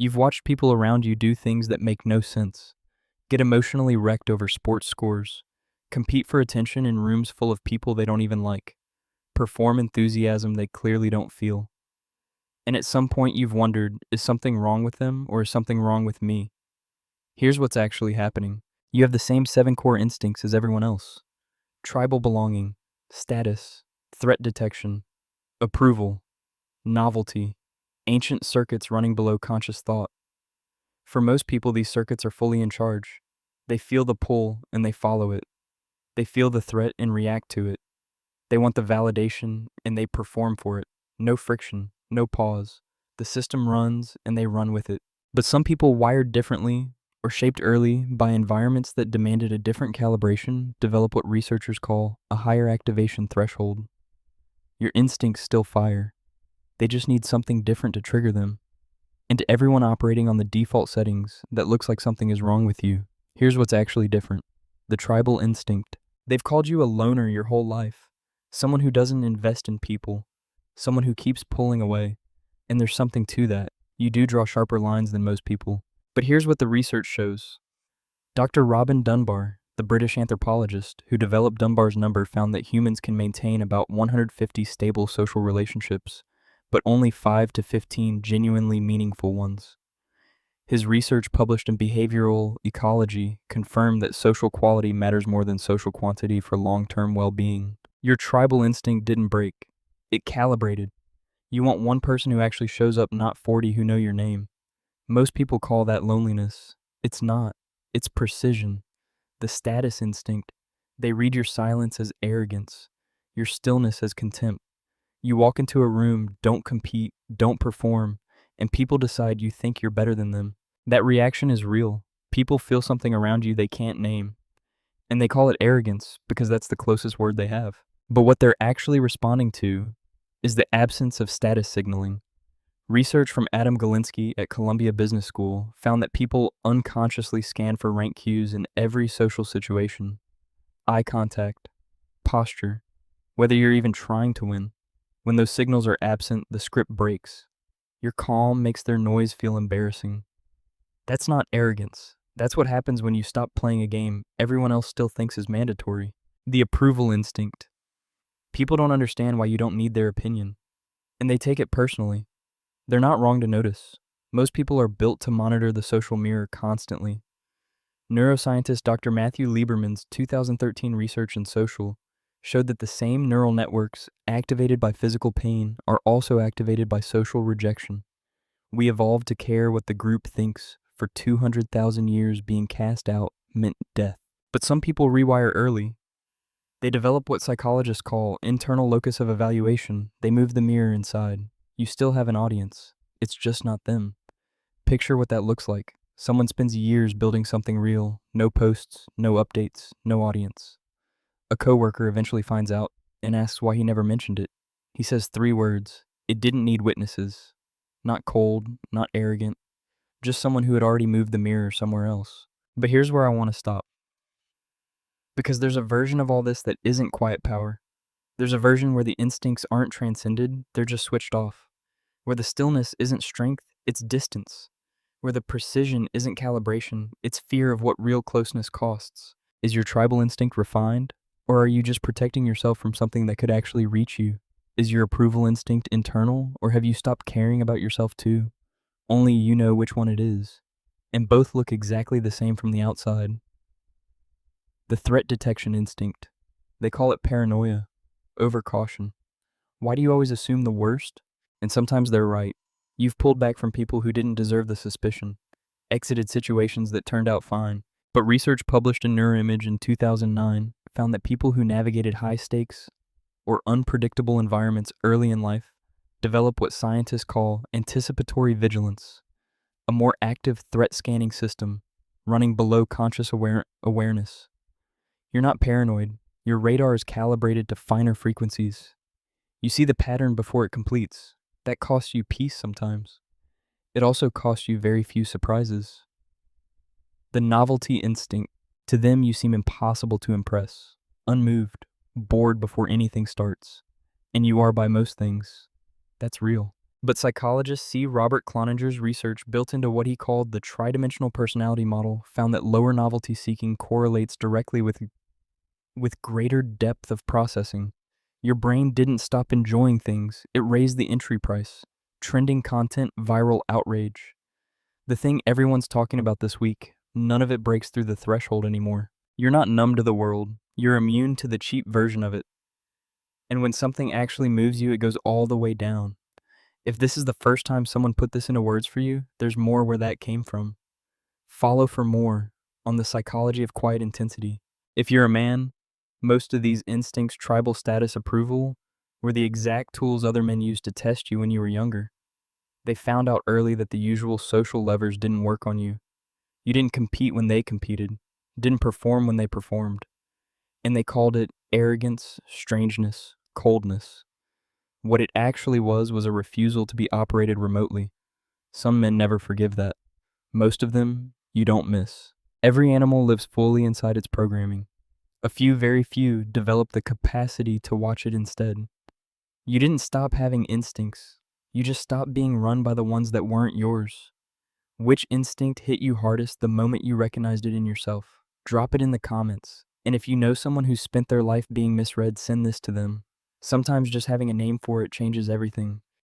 You've watched people around you do things that make no sense, get emotionally wrecked over sports scores, compete for attention in rooms full of people they don't even like, perform enthusiasm they clearly don't feel. And at some point you've wondered, is something wrong with them or is something wrong with me? Here's what's actually happening. You have the same 7 core instincts as everyone else: tribal belonging, status, threat detection, approval, novelty, ancient circuits running below conscious thought. For most people, these circuits are fully in charge. They feel the pull and they follow it. They feel the threat and react to it. They want the validation and they perform for it. No friction, no pause. The system runs and they run with it. But some people wired differently or shaped early by environments that demanded a different calibration develop what researchers call a higher activation threshold. Your instincts still fire. They just need something different to trigger them. And to everyone operating on the default settings, that looks like something is wrong with you. Here's what's actually different: the tribal instinct. They've called you a loner your whole life, someone who doesn't invest in people, someone who keeps pulling away. And there's something to that. You do draw sharper lines than most people. But here's what the research shows. Dr. Robin Dunbar, the British anthropologist who developed Dunbar's number, found that humans can maintain about 150 stable social relationships, but only 5 to 15 genuinely meaningful ones. His research published in Behavioral Ecology confirmed that social quality matters more than social quantity for long-term well-being. Your tribal instinct didn't break. It calibrated. You want one person who actually shows up, not 40 who know your name. Most people call that loneliness. It's not. It's precision. The status instinct. They read your silence as arrogance, your stillness as contempt. You walk into a room, don't compete, don't perform, and people decide you think you're better than them. That reaction is real. People feel something around you they can't name. And they call it arrogance because that's the closest word they have. But what they're actually responding to is the absence of status signaling. Research from Adam Galinsky at Columbia Business School found that people unconsciously scan for rank cues in every social situation. Eye contact, posture, whether you're even trying to win. When those signals are absent, the script breaks. Your calm makes their noise feel embarrassing. That's not arrogance. That's what happens when you stop playing a game everyone else still thinks is mandatory. The approval instinct. People don't understand why you don't need their opinion, and they take it personally. They're not wrong to notice. Most people are built to monitor the social mirror constantly. Neuroscientist Dr. Matthew Lieberman's 2013 research in social showed that the same neural networks activated by physical pain are also activated by social rejection. We evolved to care what the group thinks. For 200,000 years, being cast out meant death. But some people rewire early. They develop what psychologists call internal locus of evaluation. They move the mirror inside. You still have an audience. It's just not them. Picture what that looks like. Someone spends years building something real. No posts, no updates, no audience. A coworker eventually finds out and asks why he never mentioned it. He says 3 words. It didn't need witnesses. Not cold, not arrogant. Just someone who had already moved the mirror somewhere else. But here's where I want to stop. Because there's a version of all this that isn't quiet power. There's a version where the instincts aren't transcended, they're just switched off. Where the stillness isn't strength, it's distance. Where the precision isn't calibration, it's fear of what real closeness costs. Is your tribal instinct refined? Or are you just protecting yourself from something that could actually reach you? Is your approval instinct internal, or have you stopped caring about yourself too? Only you know which one it is. And both look exactly the same from the outside. The threat detection instinct. They call it paranoia, overcaution. Why do you always assume the worst? And sometimes they're right. You've pulled back from people who didn't deserve the suspicion, exited situations that turned out fine. But research published in Neuroimage in 2009 found that people who navigated high-stakes or unpredictable environments early in life develop what scientists call anticipatory vigilance, a more active threat scanning system running below conscious awareness. You're not paranoid. Your radar is calibrated to finer frequencies. You see the pattern before it completes. That costs you peace sometimes. It also costs you very few surprises. The novelty instinct. To them, you seem impossible to impress, unmoved, bored before anything starts. And you are by most things. That's real. But psychologist C. Robert Cloninger's research built into what he called the tridimensional personality model found that lower novelty seeking correlates directly with greater depth of processing. Your brain didn't stop enjoying things, it raised the entry price. Trending content, viral outrage. The thing everyone's talking about this week, none of it breaks through the threshold anymore. You're not numb to the world, you're immune to the cheap version of it. And when something actually moves you, it goes all the way down. If this is the first time someone put this into words for you, there's more where that came from. Follow for more on the psychology of quiet intensity. If you're a man, most of these instincts, tribal status, approval, were the exact tools other men used to test you when you were younger. They found out early that the usual social levers didn't work on you. You didn't compete when they competed, didn't perform when they performed. And they called it arrogance, strangeness, coldness. What it actually was a refusal to be operated remotely. Some men never forgive that. Most of them, you don't miss. Every animal lives fully inside its programming. A few, very few, develop the capacity to watch it instead. You didn't stop having instincts. You just stopped being run by the ones that weren't yours. Which instinct hit you hardest the moment you recognized it in yourself? Drop it in the comments. And if you know someone who spent their life being misread, send this to them. Sometimes just having a name for it changes everything.